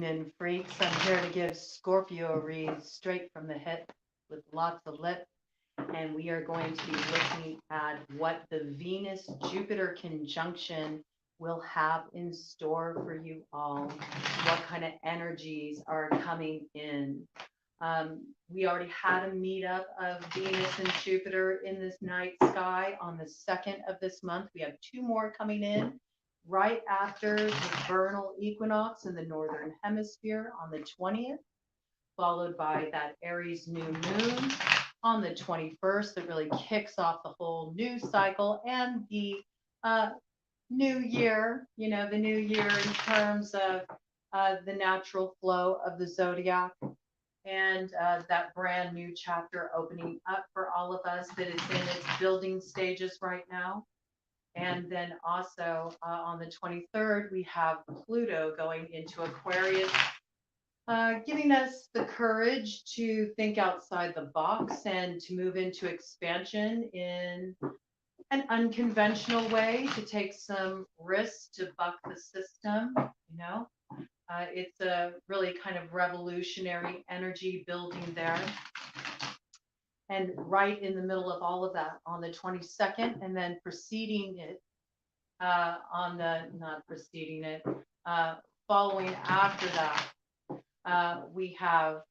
evening, freaks. I'm here to give Scorpio a read straight from the hip with lots of lip. And we are going to be looking at what the Venus Jupiter conjunction will have in store for you all. What kind of energies are coming in? We already had a meetup of Venus and Jupiter in this night sky on the 2nd of this month. We have two more coming in right after the vernal equinox in the northern hemisphere on the 20th, followed by that Aries new moon on the 21st that really kicks off the whole new cycle and the new year, the new year in terms of the natural flow of the zodiac and that brand new chapter opening up for all of us that is in its building stages right now. And then also on the 23rd, we have Pluto going into Aquarius, giving us the courage to think outside the box and to move into expansion in an unconventional way, to take some risks, to buck the system, it's a really kind of revolutionary energy building there. And right in the middle of all of that on the 22nd, and then preceding it following after that, we have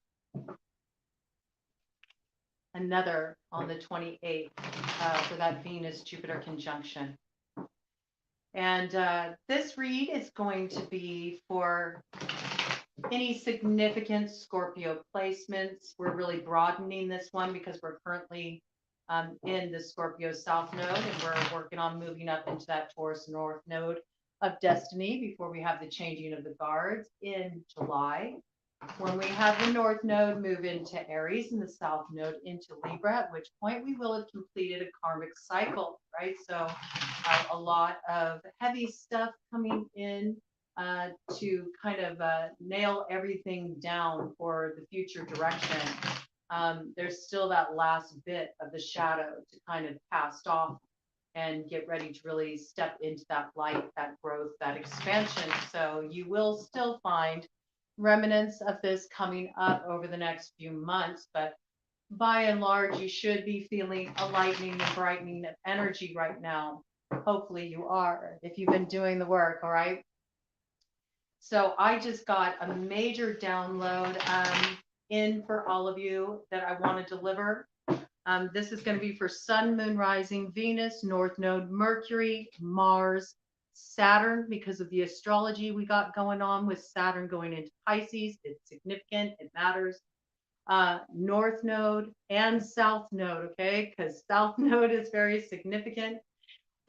another on the 28th for that Venus-Jupiter conjunction. And this read is going to be for any significant Scorpio placements. We're really broadening this one because we're currently in the Scorpio South Node, and we're working on moving up into that Taurus North Node of destiny before we have the changing of the guards in July. When we have the North Node move into Aries and the South Node into Libra, at which point we will have completed a karmic cycle, right? So a lot of heavy stuff coming in to kind of nail everything down for the future direction. There's still that last bit of the shadow to kind of cast off and get ready to really step into that light, that growth, that expansion. So you will still find remnants of this coming up over the next few months, but by and large, you should be feeling a lightening and brightening of energy right now. Hopefully you are, if you've been doing the work, all right? So I just got a major download in for all of you that I want to deliver. This is going to be for Sun, Moon, Rising, Venus, North Node, Mercury, Mars, Saturn, because of the astrology we got going on with Saturn going into Pisces. It's significant. It matters. North Node and South Node, okay? Because South Node is very significant,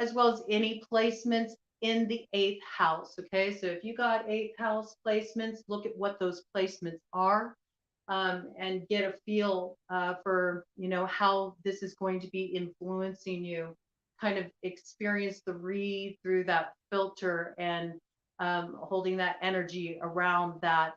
as well as any placements in the 8th house, okay? So if you got 8th house placements, look at what those placements are and get a feel for, how this is going to be influencing you. Kind of experience the read through that filter and holding that energy around that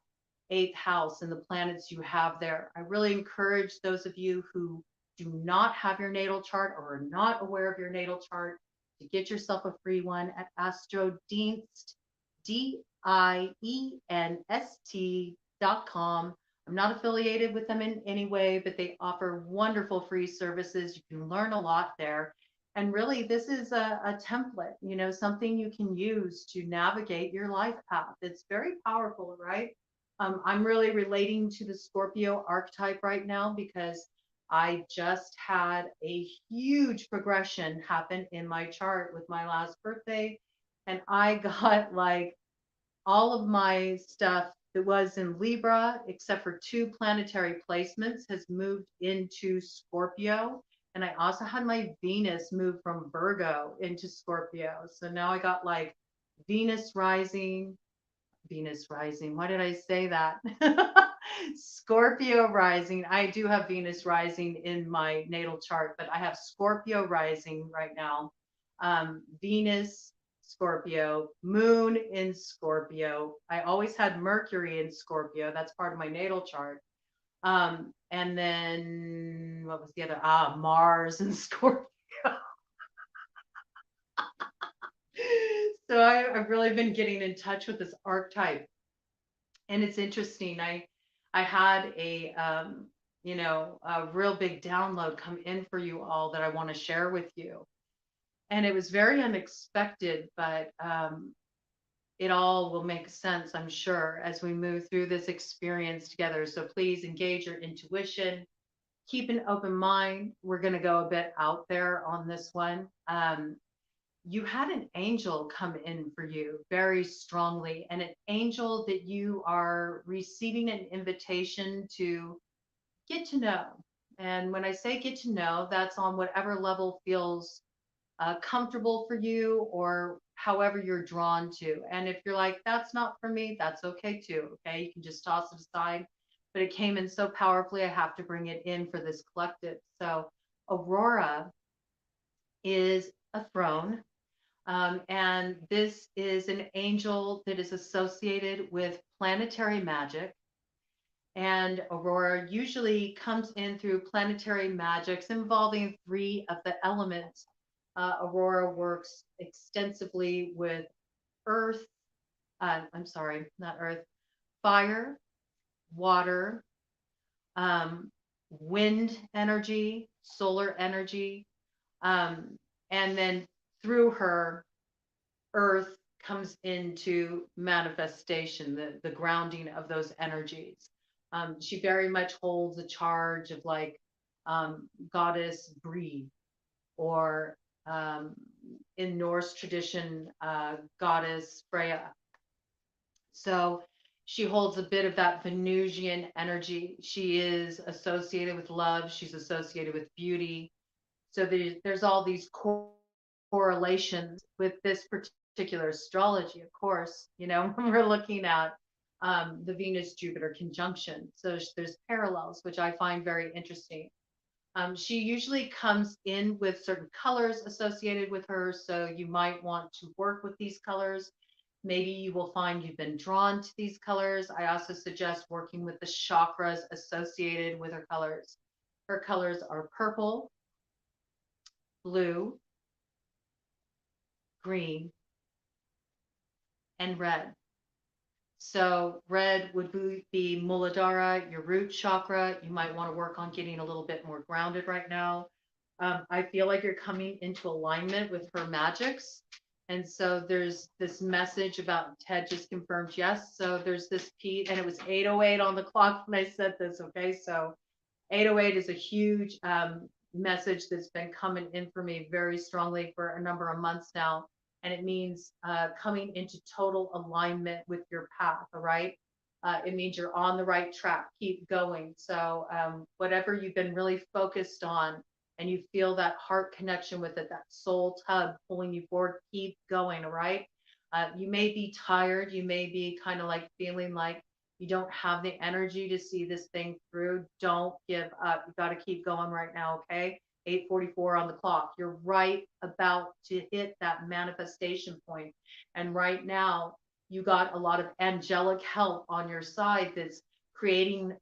8th house and the planets you have there. I really encourage those of you who do not have your natal chart or are not aware of your natal chart to get yourself a free one at Astrodienst, DIENST.com. I'm not affiliated with them in any way, but they offer wonderful free services. You can learn a lot there. And really, this is a template, something you can use to navigate your life path. It's very powerful, right? I'm really relating to the Scorpio archetype right now because I just had a huge progression happen in my chart with my last birthday. And I got like all of my stuff that was in Libra, except for 2 planetary placements, has moved into Scorpio. And I also had my Venus move from Virgo into Scorpio. So now I got like Venus rising. Why did I say that? Scorpio rising. I do have Venus rising in my natal chart, but I have Scorpio rising right now. Venus, Scorpio, Moon in Scorpio. I always had Mercury in Scorpio. That's part of my natal chart. And then what was the other? Mars and Scorpio. So I've really been getting in touch with this archetype And it's interesting. I had a real big download come in for you all that I want to share with you. And it was very unexpected, but it all will make sense, I'm sure, as we move through this experience together. So please engage your intuition, keep an open mind. We're going to go a bit out there on this one. You had an angel come in for you very strongly, and an angel that you are receiving an invitation to get to know. And when I say get to know, that's on whatever level feels comfortable for you or however you're drawn to. And if you're like, that's not for me, that's okay too. Okay. You can just toss it aside. But it came in so powerfully, I have to bring it in for this collective. So, Aurora is a throne. And this is an angel that is associated with planetary magic. And Aurora usually comes in through planetary magics involving three of the elements. Aurora works extensively with earth, I'm sorry, not earth, fire, water, wind energy, solar energy. And then through her, earth comes into manifestation, the grounding of those energies. She very much holds a charge of like goddess breathe, or in Norse tradition, goddess Freya. So she holds a bit of that Venusian energy. She is associated with love. She's associated with beauty. So there's all these correlations with this particular astrology, of course, when we're looking at the Venus Jupiter conjunction. So there's parallels, which I find very interesting. She usually comes in with certain colors associated with her, so you might want to work with these colors. Maybe you will find you've been drawn to these colors. I also suggest working with the chakras associated with her colors. Her colors are purple, blue, green, and red. So red would be Muladhara, your root chakra. You might want to work on getting a little bit more grounded right now. I feel like you're coming into alignment with her magics. And so there's this message about Ted just confirmed yes. So there's this piece, and it was 8:08 on the clock when I said this. Okay. So 8:08 is a huge message that's been coming in for me very strongly for a number of months now. And it means coming into total alignment with your path. All right. It means you're on the right track. Keep going. So whatever you've been really focused on, and you feel that heart connection with it, that soul tug pulling you forward, keep going. All right. You may be tired. You may be kind of like feeling like you don't have the energy to see this thing through. Don't give up. You got to keep going right now. Okay. 8:44 on the clock. You're right about to hit that manifestation point. And right now, you got a lot of angelic help on your side that's creating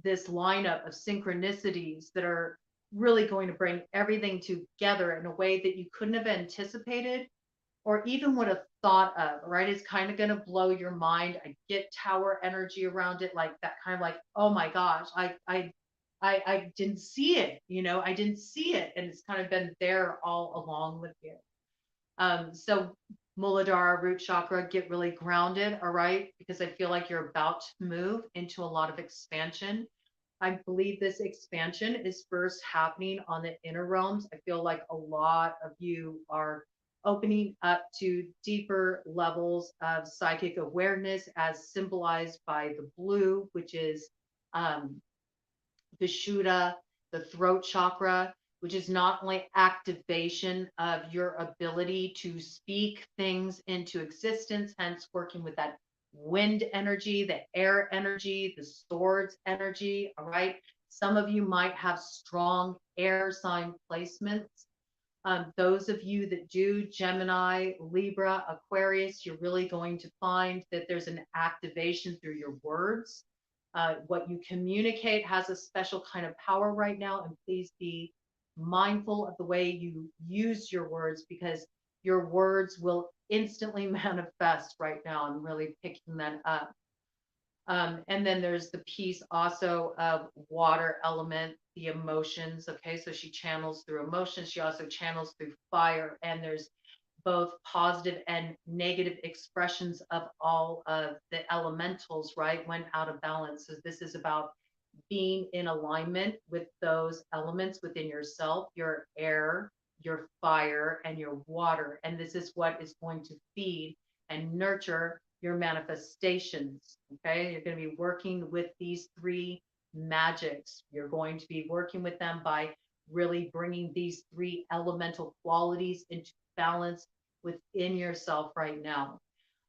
this lineup of synchronicities that are really going to bring everything together in a way that you couldn't have anticipated or even would have thought of, right? It's kind of going to blow your mind. I get tower energy around it, like that kind of like, oh my gosh, I didn't see it, I didn't see it. And it's kind of been there all along with you. So Muladhara, root chakra, get really grounded, all right? Because I feel like you're about to move into a lot of expansion. I believe this expansion is first happening on the inner realms. I feel like a lot of you are opening up to deeper levels of psychic awareness as symbolized by the blue, which is Vishuddha, the throat chakra, which is not only activation of your ability to speak things into existence, hence working with that wind energy, the air energy, the swords energy. All right. Some of you might have strong air sign placements. Those of you that do Gemini, Libra, Aquarius, you're really going to find that there's an activation through your words. What you communicate has a special kind of power right now, and please be mindful of the way you use your words, because your words will instantly manifest right now. I'm really picking that up. And then there's the piece also of water element, the emotions. Okay, so she channels through emotions. She also channels through fire. And there's both positive and negative expressions of all of the elementals, right? When out of balance. So this is about being in alignment with those elements within yourself, your air, your fire, and your water. And this is what is going to feed and nurture your manifestations. Okay. You're going to be working with these three magics. You're going to be working with them by really bringing these three elemental qualities into balance within yourself right now.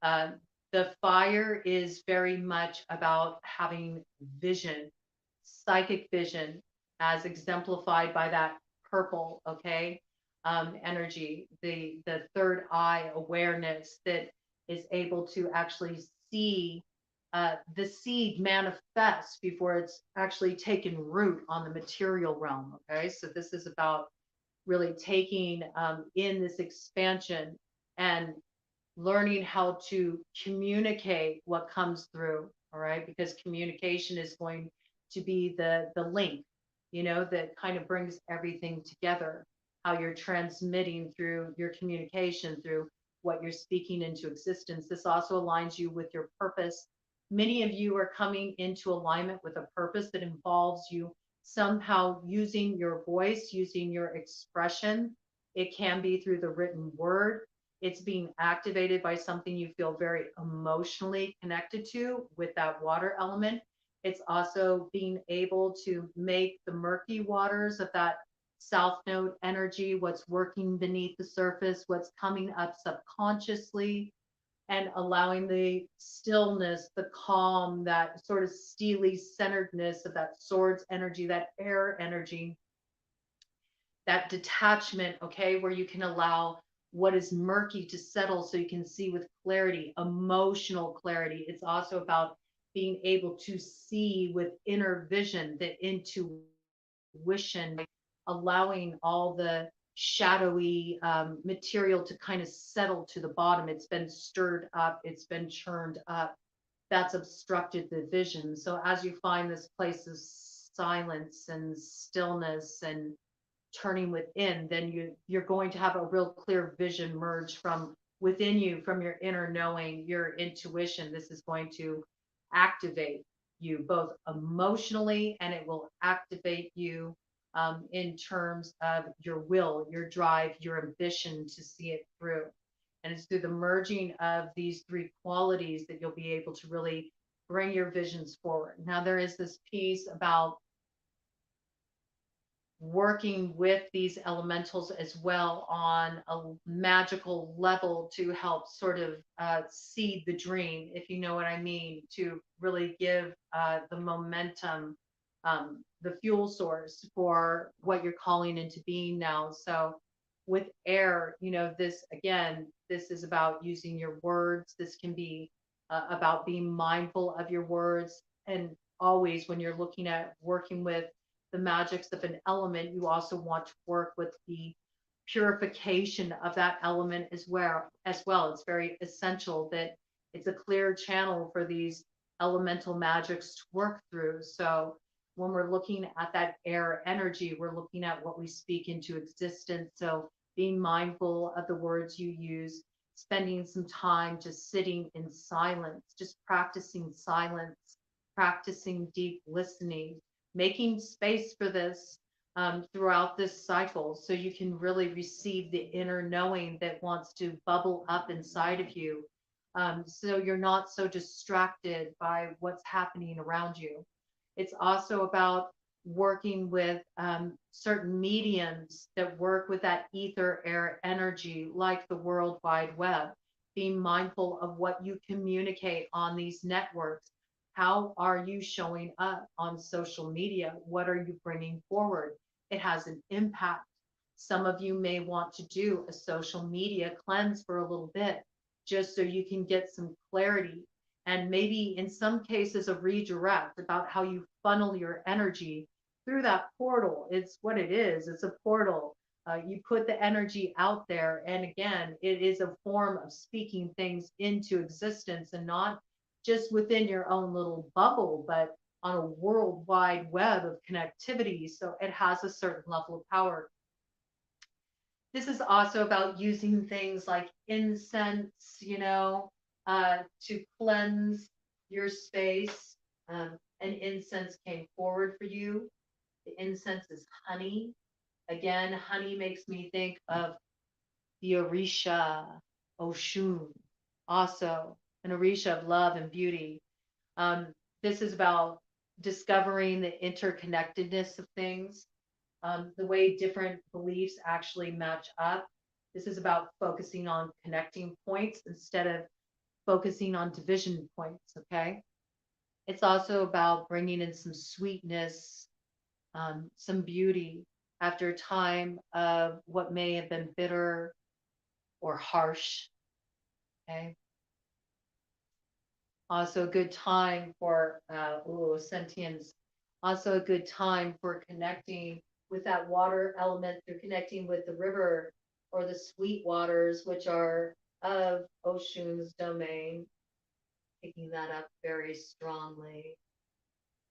Uh, the fire is very much about having vision, psychic vision, as exemplified by that purple, okay, energy, the third eye awareness that is able to actually see the seed manifest before it's actually taken root on the material realm. Okay, so this is about really taking in this expansion and learning how to communicate what comes through. All right, because communication is going to be the link, that kind of brings everything together. How you're transmitting through your communication, through what you're speaking into existence. This also aligns you with your purpose. Many of you are coming into alignment with a purpose that involves you somehow using your voice, using your expression. It can be through the written word. It's being activated by something you feel very emotionally connected to with that water element. It's also being able to make the murky waters of that south node energy, what's working beneath the surface, what's coming up subconsciously, and allowing the stillness, the calm, that sort of steely centeredness of that swords energy, that air energy, that detachment, okay, where you can allow what is murky to settle so you can see with clarity, emotional clarity. It's also about being able to see with inner vision, the intuition, allowing all the shadowy material to kind of settle to the bottom. It's been stirred up, it's been churned up. That's obstructed the vision. So as you find this place of silence and stillness and turning within, then you're going to have a real clear vision merge from within you, from your inner knowing, your intuition. This is going to activate you both emotionally, and it will activate you in terms of your will, your drive, your ambition to see it through. And it's through the merging of these three qualities that you'll be able to really bring your visions forward. Now, there is this piece about working with these elementals as well on a magical level to help sort of seed the dream, if you know what I mean, to really give the momentum, the fuel source for what you're calling into being now. So with air, this again, this is about using your words. This can be about being mindful of your words. And always when you're looking at working with the magics of an element, you also want to work with the purification of that element as well. It's very essential that it's a clear channel for these elemental magics to work through. So when we're looking at that air energy, we're looking at what we speak into existence. So being mindful of the words you use, spending some time just sitting in silence, just practicing silence, practicing deep listening, making space for this throughout this cycle so you can really receive the inner knowing that wants to bubble up inside of you. So you're not so distracted by what's happening around you. It's also about working with certain mediums that work with that ether air energy, like the World Wide Web. Being mindful of what you communicate on these networks. How are you showing up on social media? What are you bringing forward? It has an impact. Some of you may want to do a social media cleanse for a little bit, just so you can get some clarity, and maybe in some cases a redirect about how you funnel your energy through that portal. It's what it is. It's a portal. You put the energy out there, and again, it is a form of speaking things into existence and not just within your own little bubble, but on a worldwide web of connectivity. So it has a certain level of power. This is also about using things like incense, to cleanse your space. And incense came forward for you. The incense is honey. Again, honey makes me think of the Orisha, Oshun, also an Orisha of love and beauty. Um, this is about discovering the interconnectedness of things, the way different beliefs actually match up. This is about focusing on connecting points instead of focusing on division points, okay? It's also about bringing in some sweetness, some beauty after a time of what may have been bitter or harsh, okay? Also a good time for sentience. Also a good time for connecting with that water element. They're connecting with the river or the sweet waters, which are of Oshun's domain. Picking that up very strongly.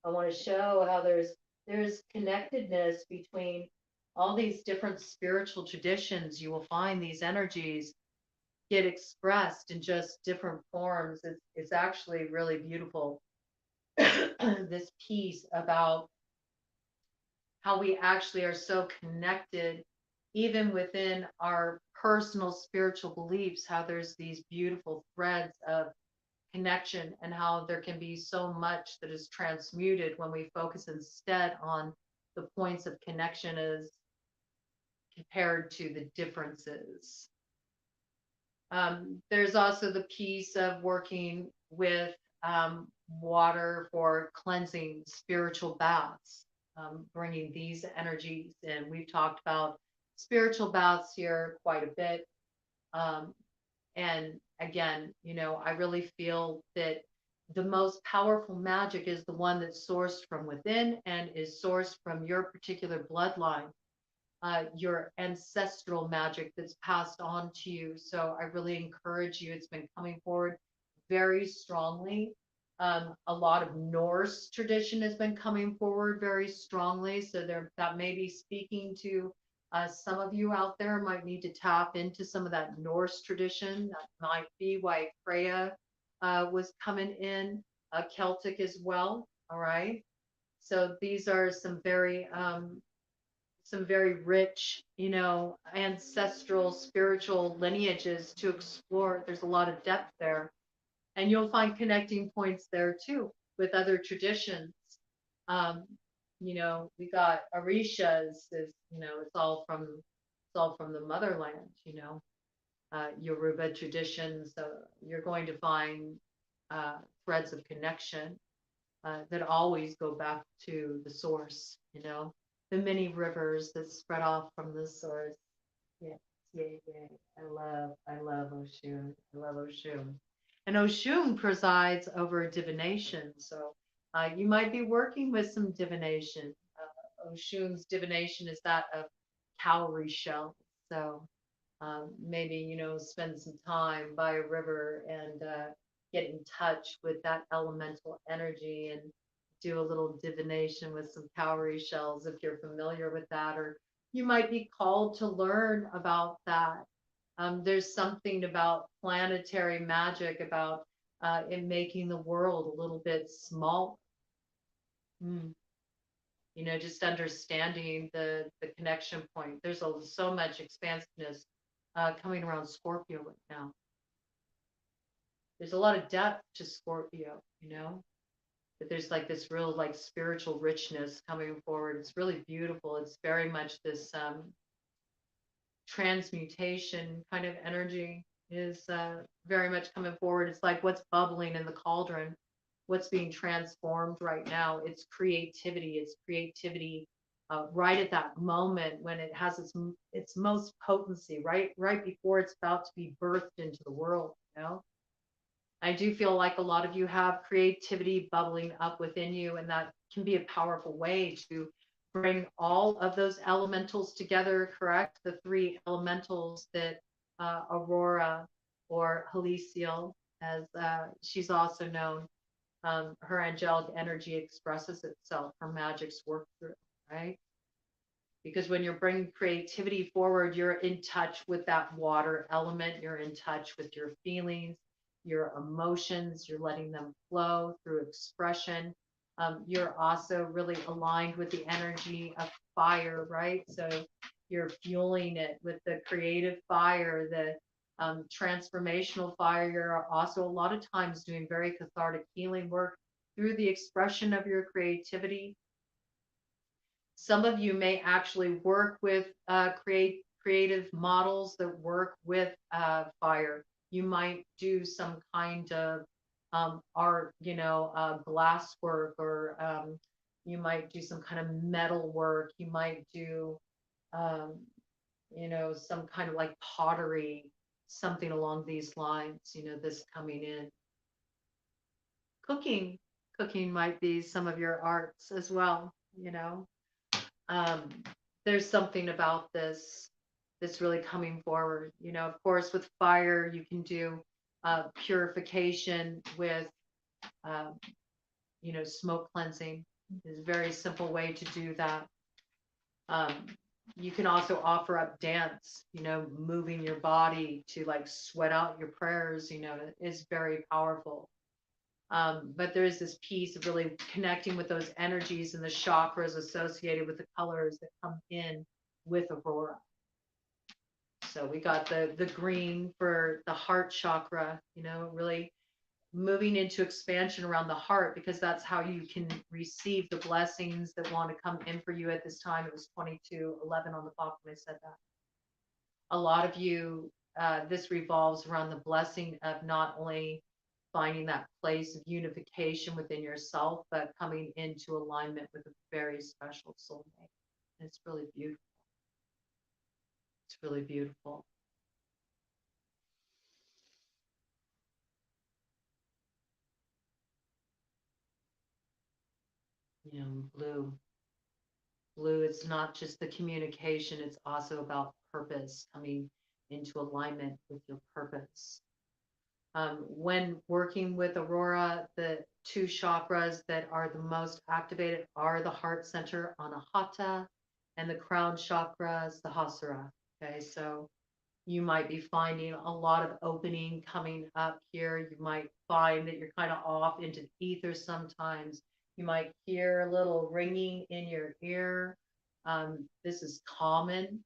I want to show how there's connectedness between all these different spiritual traditions. You will find these energies get expressed in just different forms. It's actually really beautiful. This piece about how we actually are so connected, even within our personal spiritual beliefs, how there's these beautiful threads of connection, and how there can be so much that is transmuted when we focus instead on the points of connection as compared to the differences. There's also the piece of working with water for cleansing, spiritual baths, bringing these energies in. We've talked about spiritual baths here quite a bit. And again, I really feel that the most powerful magic is the one that's sourced from within and is sourced from your particular bloodline, your ancestral magic that's passed on to you. So I really encourage you. It's been coming forward very strongly. A lot of Norse tradition has been coming forward very strongly. So that may be speaking to some of you out there. Might need to tap into some of that Norse tradition. That might be why Freya was coming in, Celtic as well. All right. So these are some very rich, ancestral spiritual lineages to explore. There's a lot of depth there. And you'll find connecting points there too with other traditions. We got Orishas, it's all from the motherland, Yoruba traditions. So you're going to find threads of connection that always go back to the source, the many rivers that spread off from the source. Yeah, yeah, yeah. I love Oshun. I love Oshun. And Oshun presides over divination. So you might be working with some divination. Oshun's divination is that of cowrie shell. So maybe, spend some time by a river and get in touch with that elemental energy and do a little divination with some cowrie shells if you're familiar with that, or you might be called to learn about that. There's something about planetary magic about in making the world a little bit small. Mm. Just understanding the connection point. There's so much expansiveness coming around Scorpio right now. There's a lot of depth to Scorpio, but there's like this real like spiritual richness coming forward. It's really beautiful. It's very much this transmutation kind of energy is very much coming forward. It's like what's bubbling in the cauldron, what's being transformed right now. It's creativity. It's creativity right at that moment when it has its most potency, right before it's about to be birthed into the world. I do feel like a lot of you have creativity bubbling up within you, and that can be a powerful way to bring all of those elementals together, correct? The three elementals that Aurora or Haliciel as she's also known. Her angelic energy expresses itself. Her magic's work through, right? Because when you're bringing creativity forward, you're in touch with that water element. You're in touch with your feelings, your emotions. You're letting them flow through expression. You're also really aligned with the energy of fire, right? So you're fueling it with the creative fire, the transformational fire. You're also a lot of times doing very cathartic healing work through the expression of your creativity. Some of you may actually work with creative models that work with fire. You might do some kind of art, glass work, or you might do some kind of metal work. You might do, um, some kind of like pottery, something along these lines, this coming in. Cooking, cooking might be some of your arts as well, um, there's something about this that's really coming forward. Of course, with fire, you can do purification with, um, smoke cleansing is a very simple way to do that. Um, you can also offer up dance, moving your body to like sweat out your prayers, is very powerful. But there is this piece of really connecting with those energies and the chakras associated with the colors that come in with aurora. So we got the green for the heart chakra, really moving into expansion around the heart, because that's how you can receive the blessings that want to come in for you at this time. It was 22:11 on the clock when I said that. A lot of you, this revolves around the blessing of not only finding that place of unification within yourself, but coming into alignment with a very special soulmate. And it's really beautiful. It's really beautiful. Blue. Blue is not just the communication, it's also about purpose, coming into alignment with your purpose. When working with Aurora, the two chakras that are the most activated are the heart center, Anahata, and the crown chakras, the Hasara. Okay, so you might be finding a lot of opening coming up here. You might find that you're kind of off into the ether sometimes. You might hear a little ringing in your ear. This is common.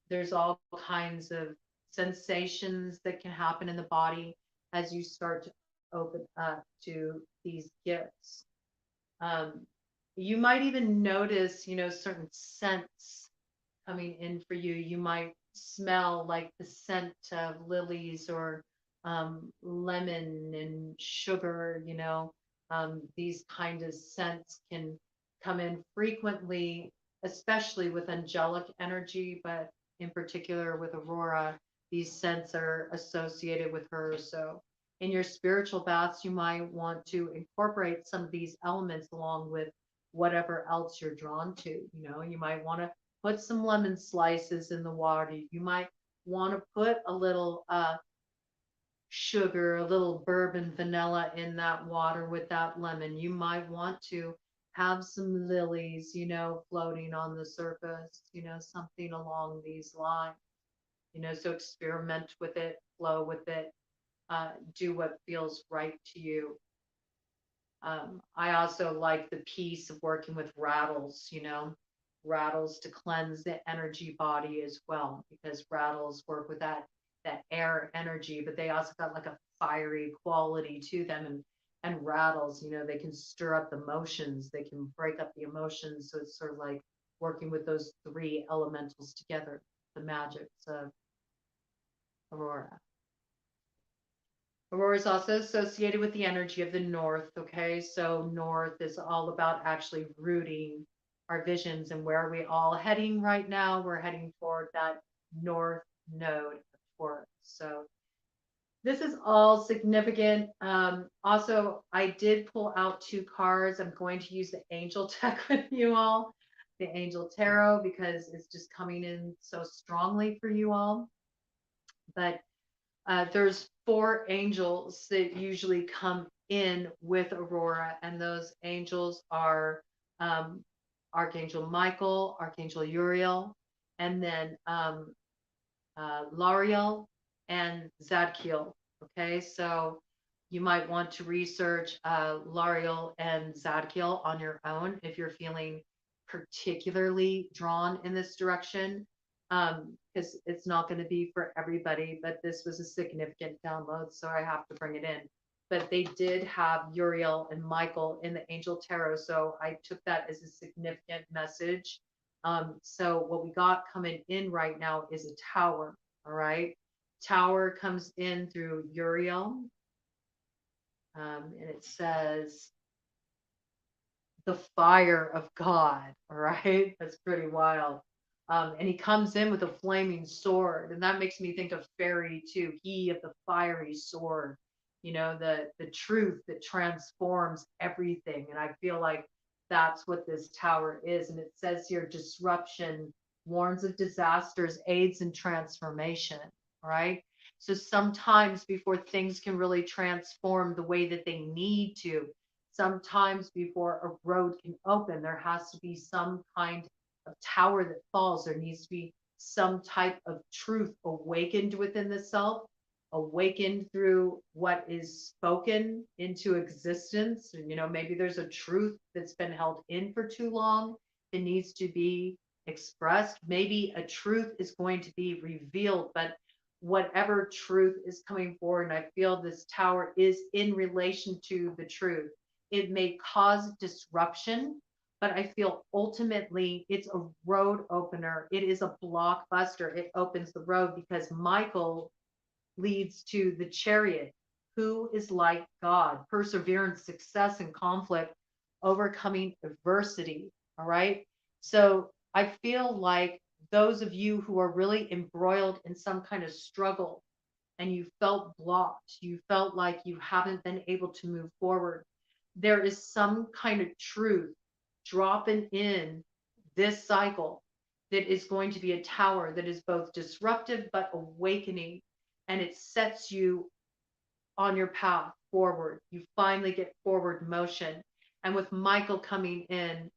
There's all kinds of sensations that can happen in the body as you start to open up to these gifts. You might even notice, certain scents coming in for you. You might smell like the scent of lilies, or lemon and sugar, these kind of scents can come in frequently, especially with angelic energy, but in particular with Aurora, these scents are associated with her. So in your spiritual baths, you might want to incorporate some of these elements along with whatever else you're drawn to. You might want to put some lemon slices in the water. You might want to put a little sugar, a little bourbon vanilla in that water with that lemon. You might want to have some lilies, floating on the surface, something along these lines. So experiment with it, flow with it, do what feels right to you. I also like the piece of working with rattles, rattles to cleanse the energy body as well, because rattles work with that air energy, but they also got like a fiery quality to them. And rattles, they can stir up emotions, they can break up the emotions. So it's sort of like working with those three elementals together, the magics of Aurora. Aurora is also associated with the energy of the north. Okay, so north is all about actually rooting our visions. And where are we all heading right now? We're heading toward that north node of Taurus. So this is all significant. Also, I did pull out two cards. I'm going to use the angel deck with you all, the angel tarot, because it's just coming in so strongly for you all. But There's four angels that usually come in with Aurora, and those angels are um, Archangel Michael, Archangel Uriel, and then Lariel and Zadkiel. Okay, so you might want to research Lariel and Zadkiel on your own if you're feeling particularly drawn in this direction, because it's not going to be for everybody, but this was a significant download, so I have to bring it in. But they did have Uriel and Michael in the Angel Tarot, so I took that as a significant message. So what we got coming in right now is a tower. All right. Tower comes in through Uriel. And it says the fire of God. All right. That's pretty wild. And he comes in with a flaming sword. And that makes me think of fairy too. He of the fiery sword, the truth that transforms everything. And I feel like that's what this tower is. And it says here disruption, warns of disasters, aids in transformation. Right. So sometimes before things can really transform the way that they need to, sometimes before a road can open, there has to be some kind of tower that falls. There needs to be some type of truth awakened within the self, awakened through what is spoken into existence. And, maybe there's a truth that's been held in for too long that needs to be expressed. Maybe a truth is going to be revealed, but whatever truth is coming forward, and I feel this tower is in relation to the truth. It may cause disruption, but I feel ultimately it's a road opener. It is a blockbuster. It opens the road because Michael leads to the chariot, who is like God, perseverance, success, and conflict, overcoming adversity. All right. So I feel like those of you who are really embroiled in some kind of struggle and you felt blocked, you felt like you haven't been able to move forward, there is some kind of truth dropping in this cycle that is going to be a tower that is both disruptive but awakening, and it sets you on your path forward. You finally get forward motion. And with Michael coming in,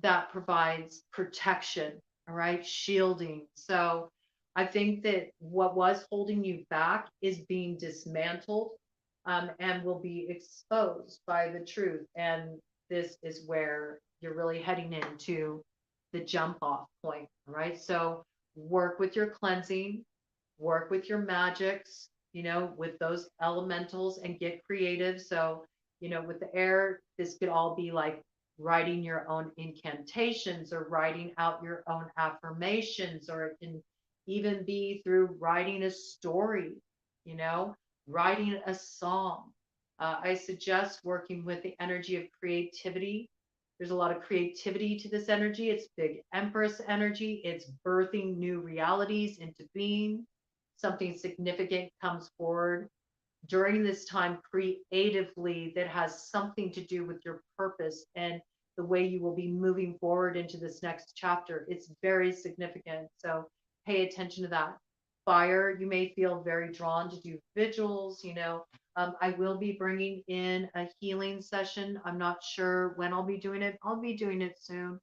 that provides protection, all right, shielding. So I think that what was holding you back is being dismantled, and will be exposed by the truth. And this is where you're really heading into the jump off point, all right? So work with your cleansing, work with your magics, with those elementals and get creative. So, with the air, this could all be like writing your own incantations or writing out your own affirmations, or it can even be through writing a story, you know, writing a song. I suggest working with the energy of creativity. There's a lot of creativity to this energy. It's big Empress energy. It's birthing new realities into being. Something significant comes forward during this time creatively that has something to do with your purpose and the way you will be moving forward into this next chapter. It's very significant. So pay attention to that. Fire, you may feel very drawn to do vigils, I will be bringing in a healing session. I'm not sure when I'll be doing it. I'll be doing it soon.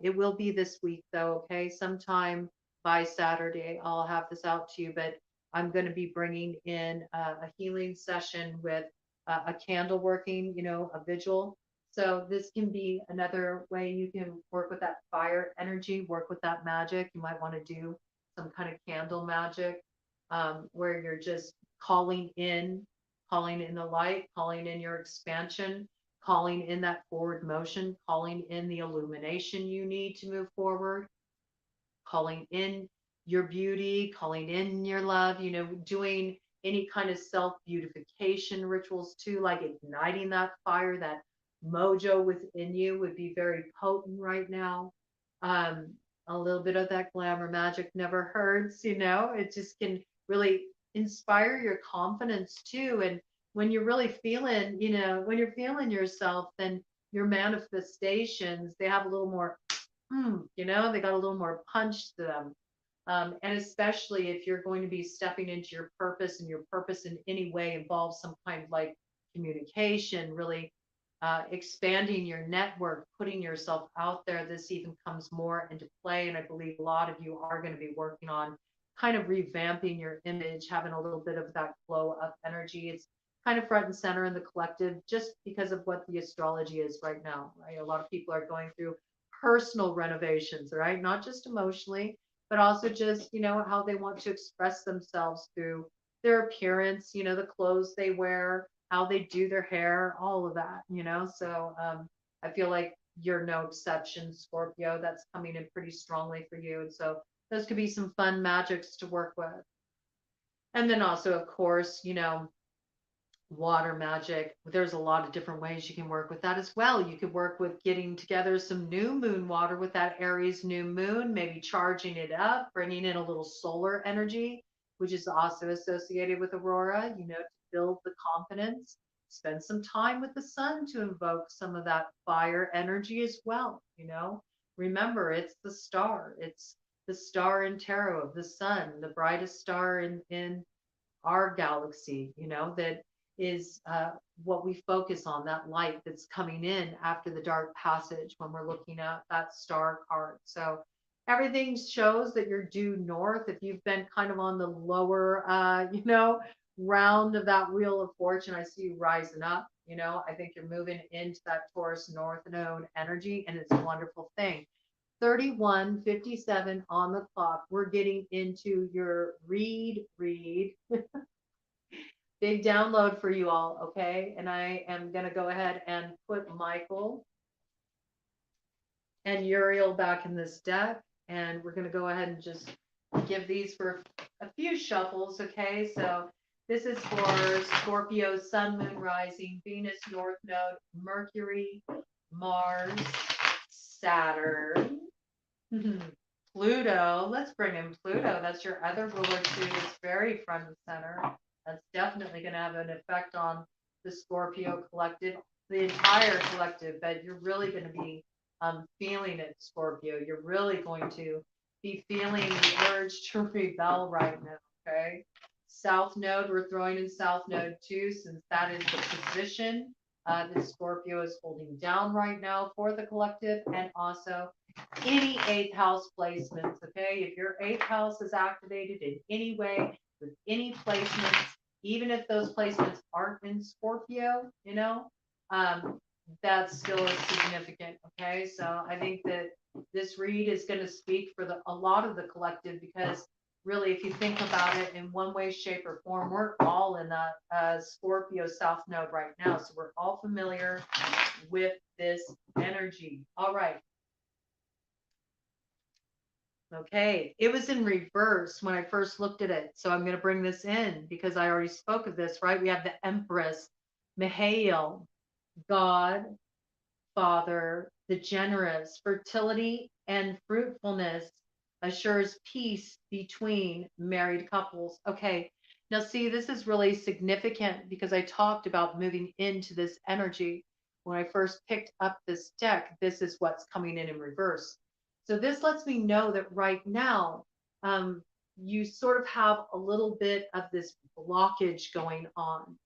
It will be this week though, okay? Sometime by Saturday, I'll have this out to you, but I'm going to be bringing in a healing session with a candle working, a vigil. So this can be another way you can work with that fire energy, work with that magic. You might want to do some kind of candle magic, where you're just calling in the light, calling in your expansion, calling in that forward motion, calling in the illumination you need to move forward, calling in your beauty, calling in your love, doing any kind of self beautification rituals too, like igniting that fire, that mojo within you would be very potent right now. Um, a little bit of that glamour magic never hurts, it just can really inspire your confidence too. And when you're really feeling, when you're feeling yourself, then your manifestations, they have a little more they got a little more punch to them. And especially if you're going to be stepping into your purpose, and your purpose in any way involves some kind of like communication, really expanding your network, putting yourself out there, this even comes more into play. And I believe a lot of you are going to be working on kind of revamping your image, having a little bit of that glow up energy. It's kind of front and center in the collective just because of what the astrology is right now, right? A lot of people are going through personal renovations, right? Not just emotionally, but also just, how they want to express themselves through their appearance, the clothes they wear, how they do their hair, all of that. So I feel like you're no exception, Scorpio. That's coming in pretty strongly for you. And so those could be some fun magics to work with. And then also, of course, water magic. There's a lot of different ways you can work with that as well. You could work with getting together some new moon water with that Aries new moon, maybe charging it up, bringing in a little solar energy, which is also associated with Aurora, to build the confidence. Spend some time with the sun to invoke some of that fire energy as well. Remember, it's the star. It's the star in tarot of the sun, the brightest star in our galaxy, that is what we focus on, that light that's coming in after the dark passage when we're looking at that star card. So everything shows that you're due north. If you've been kind of on the lower, round of that wheel of fortune, I see you rising up. I think you're moving into that Taurus North Node energy, and it's a wonderful thing. 31:57 on the clock. We're getting into your read. Big download for you all, okay? And I am going to go ahead and put Michael and Uriel back in this deck. And we're going to go ahead and just give these for a few shuffles, okay? So this is for Scorpio, Sun, Moon, Rising, Venus, North Node, Mercury, Mars, Saturn, Pluto. Let's bring in Pluto. That's your other ruler too. It's very front and center. That's definitely going to have an effect on the Scorpio collective, the entire collective, but you're really going to be feeling it, Scorpio. You're really going to be feeling the urge to rebel right now, okay? South Node, we're throwing in South Node too, since that is the position that Scorpio is holding down right now for the collective, and also any 8th house placements, okay? If your 8th house is activated in any way with any placements, even if those placements aren't in Scorpio, that still is significant, okay? So I think that this read is going to speak for a lot of the collective, because really, if you think about it in one way, shape, or form, we're all in that Scorpio South Node right now. So we're all familiar with this energy. All right. Okay, it was in reverse when I first looked at it. So I'm going to bring this in because I already spoke of this, right? We have the Empress, Mihail, God, Father, the generous, fertility and fruitfulness assures peace between married couples. Okay, now see, this is really significant because I talked about moving into this energy. When I first picked up this deck, this is what's coming in reverse. So this lets me know that right now, you sort of have a little bit of this blockage going on.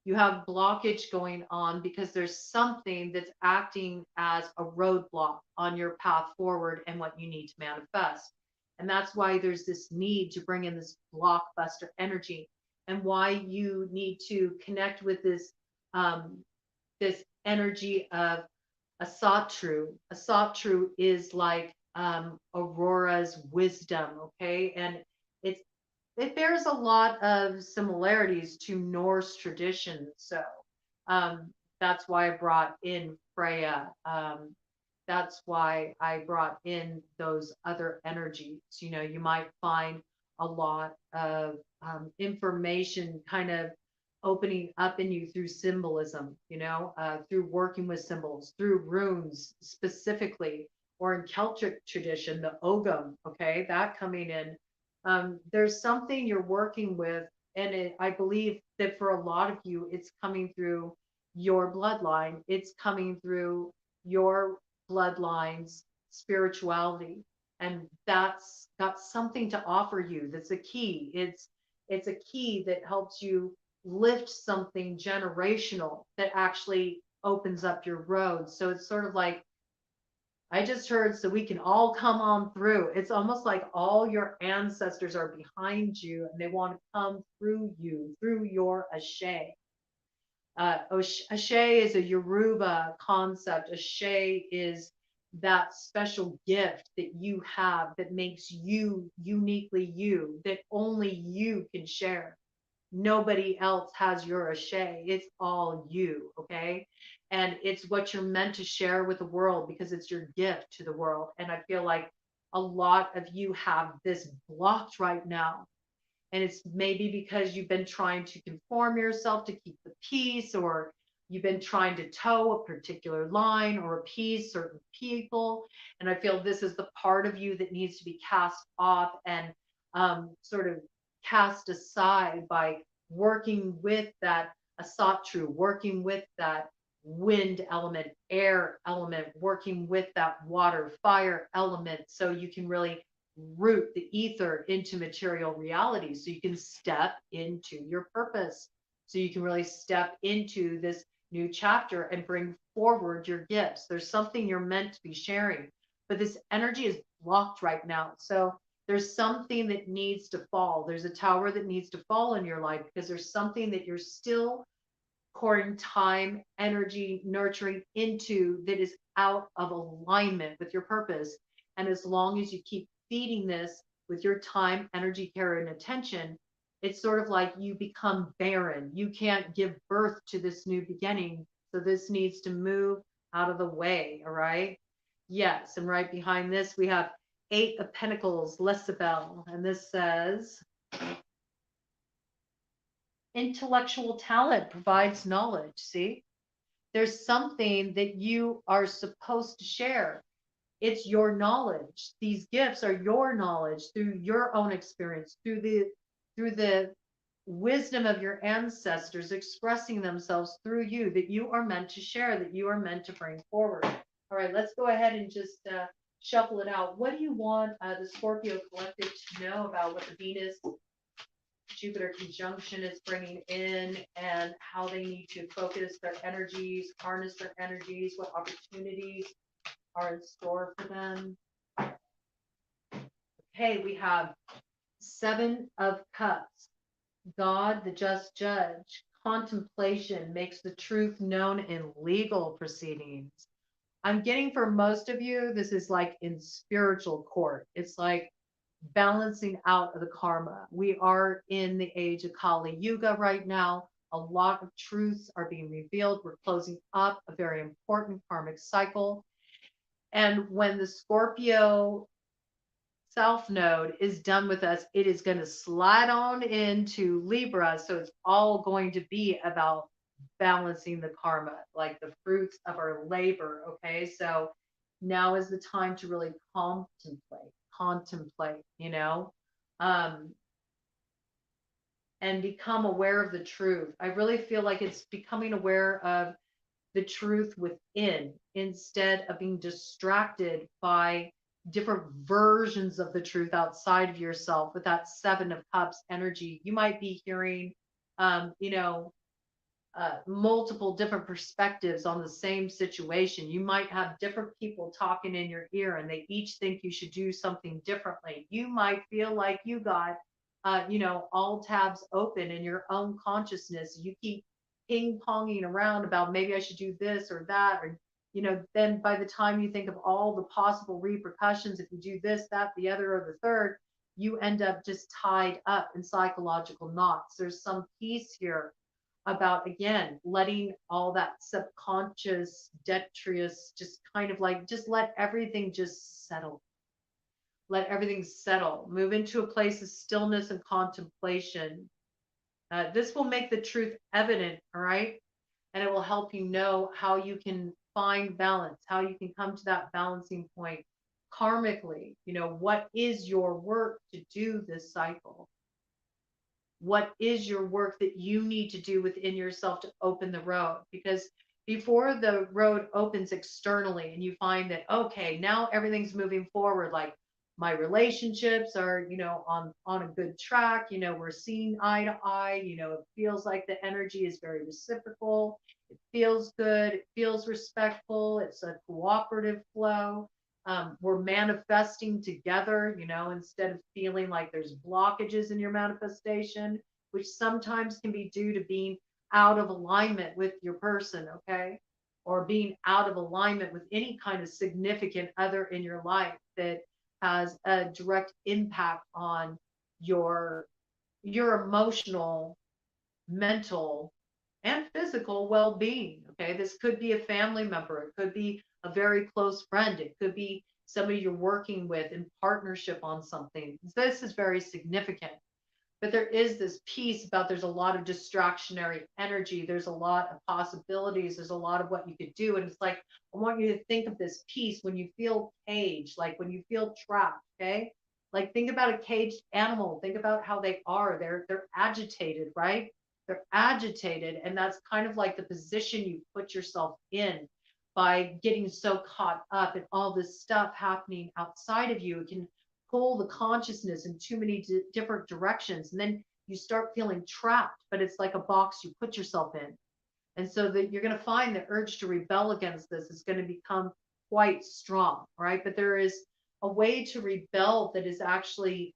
You have blockage going on because there's something that's acting as a roadblock on your path forward and what you need to manifest. And that's why there's this need to bring in this blockbuster energy, and why you need to connect with this energy of a Satru. A Satru is like Aurora's wisdom, okay? And it bears a lot of similarities to Norse tradition. So that's why I brought in Freya. That's why I brought in those other energies. You might find a lot of information kind of opening up in you through symbolism, through working with symbols, through runes specifically, or in Celtic tradition, the Ogam, okay, that coming in. There's something you're working with, and I believe that for a lot of you, it's coming through your bloodline. It's coming through your bloodline's spirituality. And that's got something to offer you. That's a key. It's a key that helps you lift something generational that actually opens up your road. So it's sort of like I just heard, so we can all come on through. It's almost like all your ancestors are behind you and they want to come through you, through your Ashe. Ashe is a Yoruba concept. Ashe is that special gift that you have that makes you uniquely you, that only you can share. Nobody else has your Ashe. It's all you, okay? And it's what you're meant to share with the world because it's your gift to the world. And I feel like a lot of you have this blocked right now, and it's maybe because you've been trying to conform yourself to keep the peace, or you've been trying to toe a particular line or appease certain people. And I feel this is the part of you that needs to be cast off and sort of cast aside by working with that asatru, working with that wind element, air element, working with that water, fire element, so you can really root the ether into material reality, so you can step into your purpose, so you can really step into this new chapter and bring forward your gifts. There's something you're meant to be sharing, but this energy is blocked right now. So there's something that needs to fall. There's a tower that needs to fall in your life because there's something that you're still pouring time, energy, nurturing into that is out of alignment with your purpose. And as long as you keep feeding this with your time, energy, care, and attention, it's sort of like you become barren. You can't give birth to this new beginning. So this needs to move out of the way. All right. Yes. And right behind this, we have Eight of Pentacles, Lesabel. And this says, intellectual talent provides knowledge. See, there's something that you are supposed to share. It's your knowledge. These gifts are your knowledge through your own experience, through the wisdom of your ancestors expressing themselves through you, that you are meant to share, that you are meant to bring forward. All right, let's go ahead and just shuffle it out. What do you want the Scorpio collective to know about what the Venus Jupiter conjunction is bringing in, and how they need to focus their energies, harness their energies, what opportunities are in store for them? Okay, we have Seven of Cups. God, the just judge. Contemplation makes the truth known in legal proceedings. I'm getting for most of you, this is like in spiritual court. It's like balancing out of the karma. We are in the age of Kali Yuga right now. A lot of truths are being revealed. We're closing up a very important karmic cycle. And when the Scorpio South Node is done with us, it is going to slide on into Libra. So it's all going to be about balancing the karma, like the fruits of our labor. Okay. So now is the time to really contemplate, and become aware of the truth. I really feel like it's becoming aware of the truth within instead of being distracted by different versions of the truth outside of yourself. With that Seven of Cups energy, you might be hearing, multiple different perspectives on the same situation. You might have different people talking in your ear and they each think you should do something differently. You might feel like you got, all tabs open in your own consciousness. You keep ping ponging around about maybe I should do this or that, or, then by the time you think of all the possible repercussions, if you do this, that, the other, or the third, you end up just tied up in psychological knots. There's some piece here about, again, letting all that subconscious detritus just kind of like, just let everything just settle. Let everything settle. Move into a place of stillness and contemplation. This will make the truth evident, all right? And it will help you know how you can find balance, how you can come to that balancing point karmically. What is your work to do this cycle? What is your work that you need to do within yourself to open the road? Because before the road opens externally and you find that, okay, now everything's moving forward, like, my relationships are, on a good track. We're seeing eye to eye. It feels like the energy is very reciprocal. It feels good. It feels respectful. It's a cooperative flow. We're manifesting together, instead of feeling like there's blockages in your manifestation, which sometimes can be due to being out of alignment with your person, okay? Or being out of alignment with any kind of significant other in your life that has a direct impact on your emotional, mental, and physical well-being. Okay, this could be a family member, it could be a very close friend, it could be somebody you're working with in partnership on something. This is very significant. But there is this piece about there's a lot of distractionary energy. There's a lot of possibilities. There's a lot of what you could do. And it's like, I want you to think of this piece when you feel caged, like when you feel trapped, okay? Like think about a caged animal. Think about how they are. They're agitated, right? They're agitated. And that's kind of like the position you put yourself in by getting so caught up in all this stuff happening outside of you. It can pull the consciousness in too many different directions, and then you start feeling trapped, but it's like a box you put yourself in. And so that you're going to find the urge to rebel against this is going to become quite strong, right? But there is a way to rebel that is actually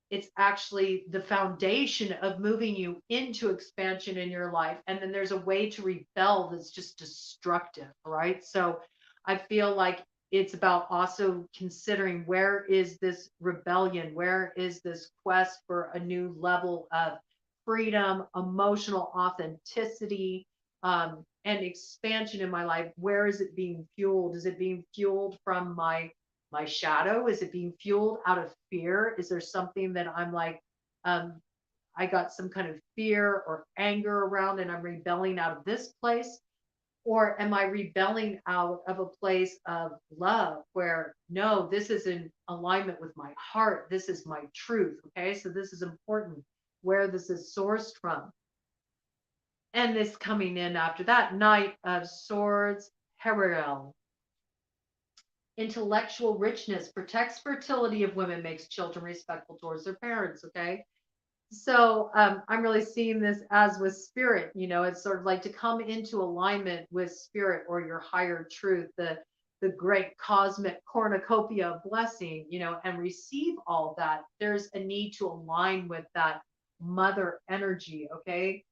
it's actually the foundation of moving you into expansion in your life. And then there's a way to rebel that's just destructive, right? So I feel like it's about also considering, where is this rebellion? Where is this quest for a new level of freedom, emotional authenticity, and expansion in my life? Where is it being fueled? Is it being fueled from my shadow? Is it being fueled out of fear? Is there something that I'm like, I got some kind of fear or anger around and I'm rebelling out of this place? Or am I rebelling out of a place of love where, no, this is in alignment with my heart. This is my truth. Okay. So this is important, where this is sourced from. And this coming in after that, Knight of Swords, Heriel. Intellectual richness protects fertility of women, makes children respectful towards their parents. Okay. So I'm really seeing this as with spirit. It's sort of like to come into alignment with spirit or your higher truth, the great cosmic cornucopia of blessing, and receive all that. There's a need to align with that mother energy. Okay.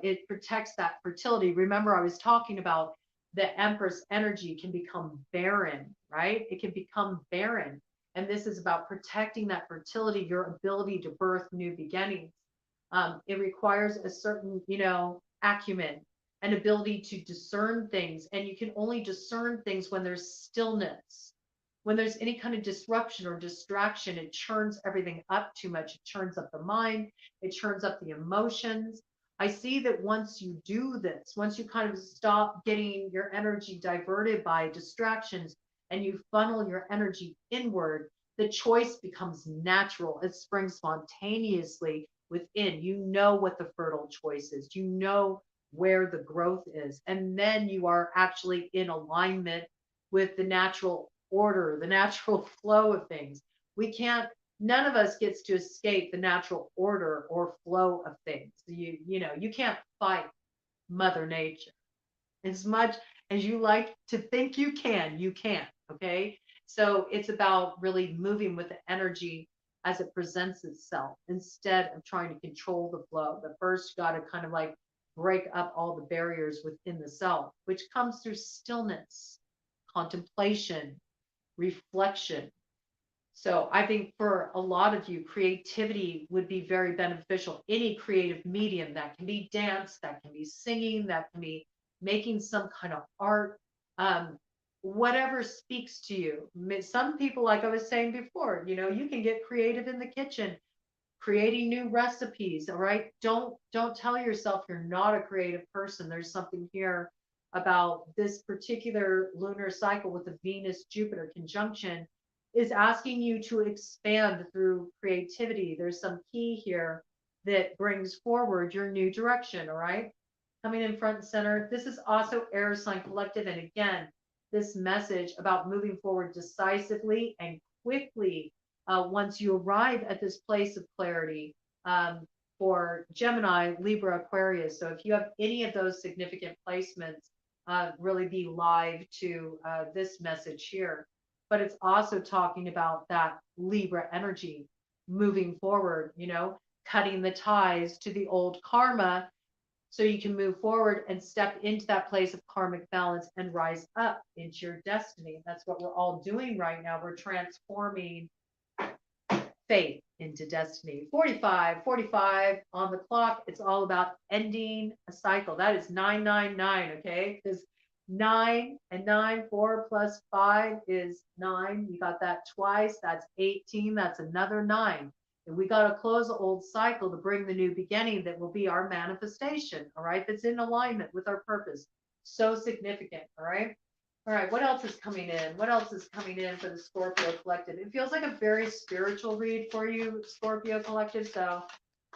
It protects that fertility. Remember, I was talking about the Empress energy can become barren, right? It can become barren. And this is about protecting that fertility, your ability to birth new beginnings. It requires a certain, acumen and ability to discern things. And you can only discern things when there's stillness. When there's any kind of disruption or distraction, it churns everything up too much. It churns up the mind, it churns up the emotions. I see that once you do this, once you kind of stop getting your energy diverted by distractions and you funnel your energy inward, the choice becomes natural. It springs spontaneously within. You know what the fertile choice is. You know where the growth is. And then you are actually in alignment with the natural order, the natural flow of things. None of us gets to escape the natural order or flow of things. You can't fight Mother Nature. As much as you like to think you can't. Okay. So it's about really moving with the energy as it presents itself instead of trying to control the flow. But first, got to kind of like break up all the barriers within the self, which comes through stillness, contemplation, reflection. So I think for a lot of you, creativity would be very beneficial. Any creative medium, that can be dance, that can be singing, that can be making some kind of art, whatever speaks to you. Some people, like I was saying before, you can get creative in the kitchen, creating new recipes. All right. Don't tell yourself you're not a creative person. There's something here about this particular lunar cycle with the Venus Jupiter conjunction is asking you to expand through creativity. There's some key here that brings forward your new direction. All right. Coming in front and center. This is also Air Sign Collective. And again, this message about moving forward decisively and quickly once you arrive at this place of clarity for Gemini, Libra, Aquarius. So if you have any of those significant placements, really be live to this message here. But it's also talking about that Libra energy moving forward, cutting the ties to the old karma so you can move forward and step into that place of karmic balance and rise up into your destiny. That's what we're all doing right now. We're transforming faith into destiny. 45 on the clock. It's all about ending a cycle. That is 999, okay? Because 9 and 9, 4 plus 5 is 9. You got that twice. That's 18. That's another 9. And we got to close the old cycle to bring the new beginning that will be our manifestation, all right? That's in alignment with our purpose. So significant, all right? All right, what else is coming in? What else is coming in for the Scorpio Collective? It feels like a very spiritual read for you, Scorpio Collective. So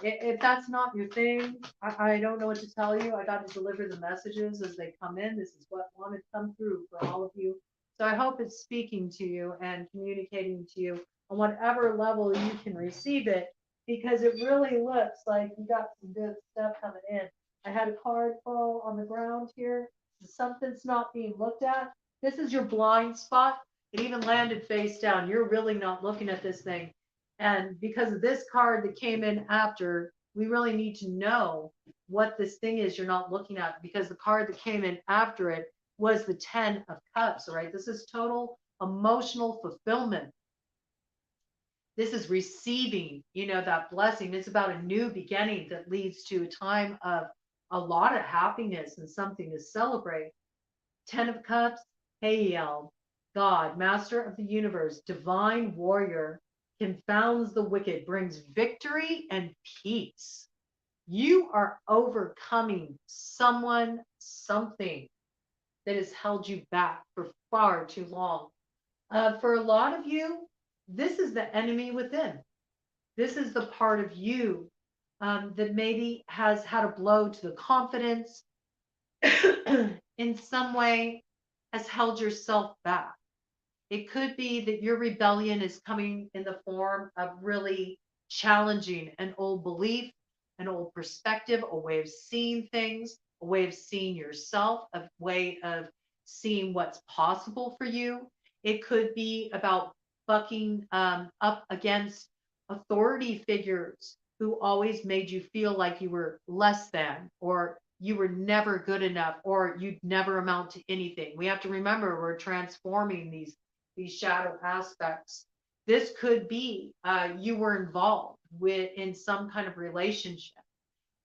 if that's not your thing, I don't know what to tell you. I got to deliver the messages as they come in. This is what wanted to come through for all of you. So I hope it's speaking to you and communicating to you on whatever level you can receive it, because it really looks like you got some good stuff coming in. I had a card fall on the ground here. Something's not being looked at. This is your blind spot. It even landed face down. You're really not looking at this thing. And because of this card that came in after, we really need to know what this thing is you're not looking at, because the card that came in after it was the 10 of Cups, right? This is total emotional fulfillment. This is receiving, that blessing. It's about a new beginning that leads to a time of a lot of happiness and something to celebrate. 10 of Cups, Hael, God, Master of the Universe, Divine Warrior, confounds the wicked, brings victory and peace. You are overcoming someone, something that has held you back for far too long. For a lot of you, this is the enemy within. This is the part of you that maybe has had a blow to the confidence, in some way has held yourself back. It could be that your rebellion is coming in the form of really challenging an old belief, an old perspective, a way of seeing things, a way of seeing yourself, a way of seeing what's possible for you. It could be about bucking up against authority figures who always made you feel like you were less than, or you were never good enough, or you'd never amount to anything. We have to remember we're transforming these shadow aspects. This could be you were involved in some kind of relationship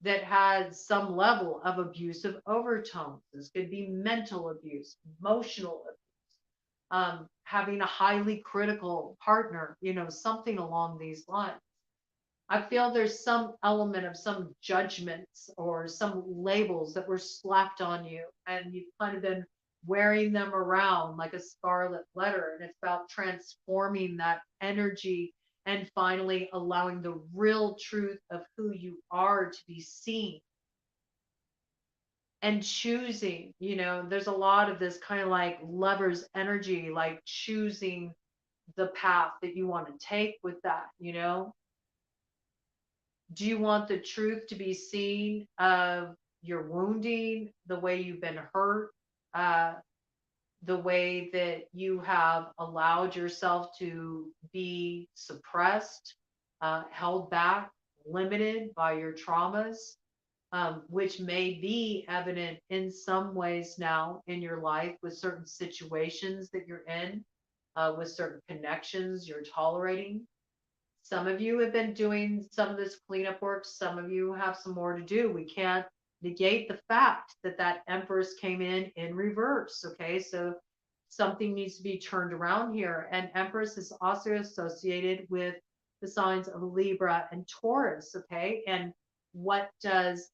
that had some level of abusive overtones. This could be mental abuse, emotional abuse, having a highly critical partner, something along these lines. I feel there's some element of some judgments or some labels that were slapped on you, and you've kind of been wearing them around like a scarlet letter. And it's about transforming that energy and finally allowing the real truth of who you are to be seen. And choosing, there's a lot of this kind of like lover's energy, like choosing the path that you want to take with that, Do you want the truth to be seen of your wounding, the way you've been hurt, the way that you have allowed yourself to be suppressed, held back, limited by your traumas, which may be evident in some ways now in your life with certain situations that you're in, with certain connections you're tolerating. Some of you have been doing some of this cleanup work. Some of you have some more to do. We can't negate the fact that Empress came in reverse. Okay, so something needs to be turned around here. And Empress is also associated with the signs of Libra and Taurus. Okay, and what does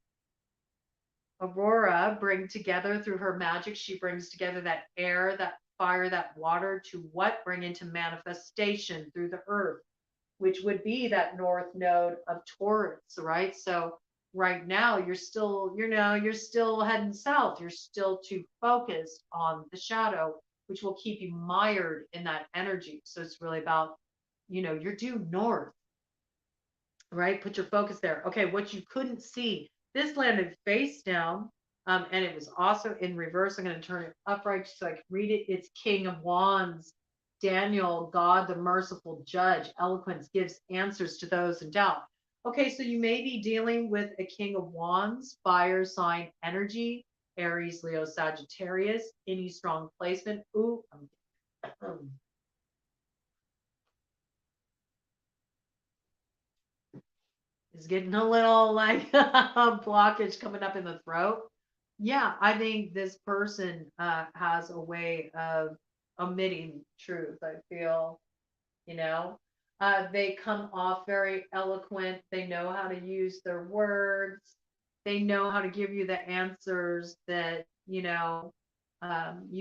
Aurora bring together through her magic? She brings together that air, that fire, that water to what? Bring into manifestation through the earth, which would be that north node of Taurus, right? So right now you're still, you're still heading south. You're still too focused on the shadow. which will keep you mired in that energy. So it's really about, you're due north, right? Put your focus there. Okay, what you couldn't see, this landed face down, and it was also in reverse. I'm going to turn it upright so I can read it. It's King of Wands, Daniel, God, the merciful judge, eloquence gives answers to those in doubt. Okay, so you may be dealing with a King of Wands, fire sign energy, Aries, Leo, Sagittarius, any strong placement. Ooh, is getting a little like blockage coming up in the throat. Yeah, I think this person has a way of omitting truth. I feel, you know, they come off very eloquent. They know how to use their words. They know how to give you the answers that, you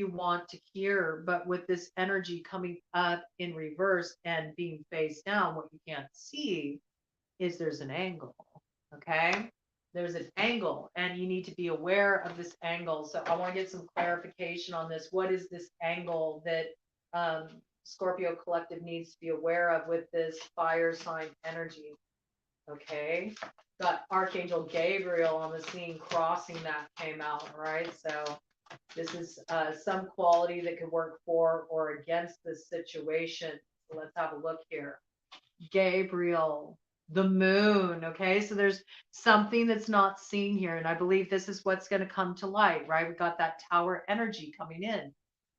want to hear. But with this energy coming up in reverse and being face down, what you can't see is there's an angle. Okay. There's an angle, and you need to be aware of this angle. So I want to get some clarification on this. What is this angle that Scorpio Collective needs to be aware of with this fire sign energy? Okay. Got Archangel Gabriel on the scene crossing that came out, right? So this is some quality that could work for or against this situation. So let's have a look here. Gabriel, the moon. Okay, so there's something that's not seen here, and I believe this is what's going to come to light, right? We got that tower energy coming in.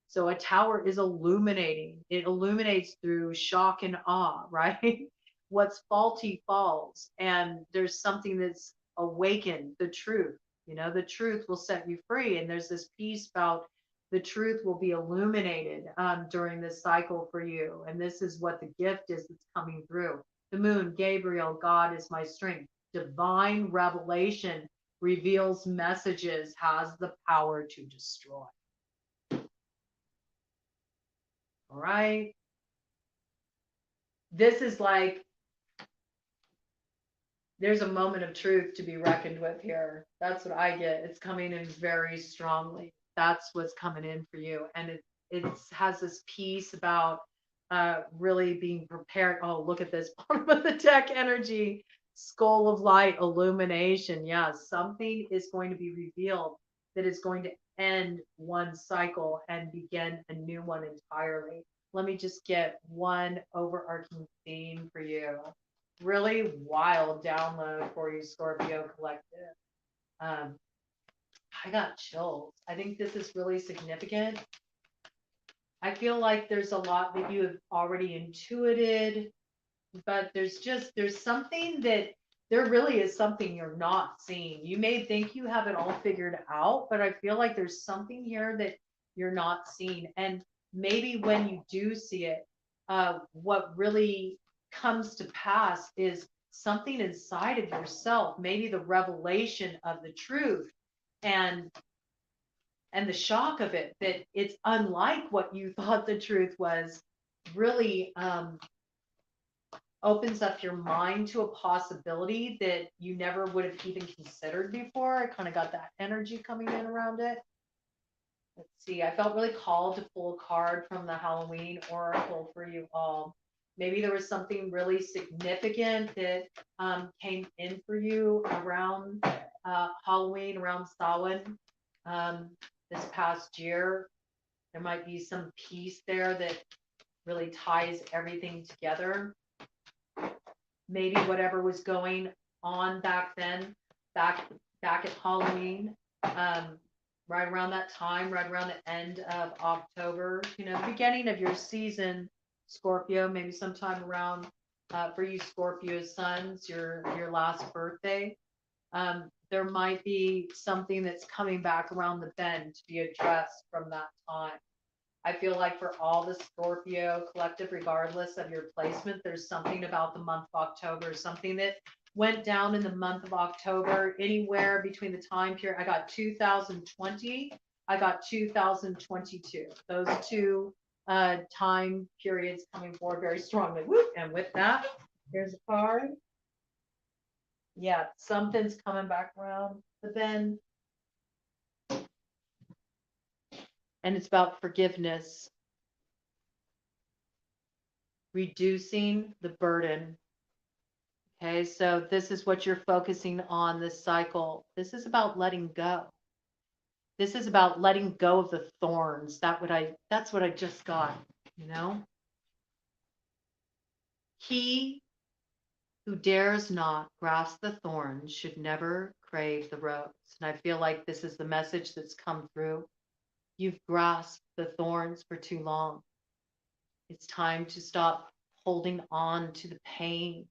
So a tower is illuminating. It illuminates through shock and awe, right? What's faulty falls, and there's something that's awakened, the truth. The truth will set you free, and there's this piece about the truth will be illuminated during this cycle for you, and this is what the gift is that's coming through. The moon, Gabriel, God is my strength. Divine revelation reveals messages, has the power to destroy. All right. This is like, there's a moment of truth to be reckoned with here. That's what I get. It's coming in very strongly. That's what's coming in for you. And it has this piece about really being prepared. Oh, look at this bottom of the deck energy. Skull of light, illumination. Yeah, something is going to be revealed that is going to end one cycle and begin a new one entirely. Let me just get one overarching theme for you. Really wild download for you, Scorpio Collective. I got chills. I think this is really significant. I feel like there's a lot that you have already intuited, but there's something that there really is something you're not seeing. You may think you have it all figured out, but I feel like there's something here that you're not seeing. And maybe when you do see it, what really comes to pass is something inside of yourself, maybe the revelation of the truth and the shock of it, that it's unlike what you thought the truth was, really opens up your mind to a possibility that you never would have even considered before. I kind of got that energy coming in around it. Let's see. I felt really called to pull a card from the Halloween Oracle for you all. Maybe there was something really significant that came in for you around Halloween, around Samhain this past year. There might be some piece there that really ties everything together. Maybe whatever was going on back then, back at Halloween, right around that time, right around the end of October, the beginning of your season, Scorpio, maybe sometime around, for you Scorpio sons, your last birthday. There might be something that's coming back around the bend to be addressed from that time. I feel like for all the Scorpio Collective, regardless of your placement, there's something about the month of October, something that went down in the month of October, anywhere between the time period. I got 2020, I got 2022. Those two time periods coming forward very strongly. Woo! And with that, here's a card. Yeah, something's coming back around the bend. And it's about forgiveness, reducing the burden. Okay, so this is what you're focusing on this cycle. This is about letting go. This is about letting go of the thorns. That's what I just got, you know? He who dares not grasp the thorns should never crave the rose. And I feel like this is the message that's come through. You've grasped the thorns for too long. It's time to stop holding on to the pain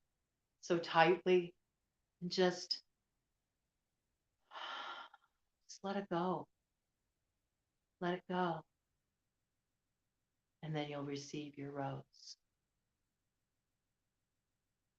so tightly and just let it go. Let it go. And then you'll receive your rose.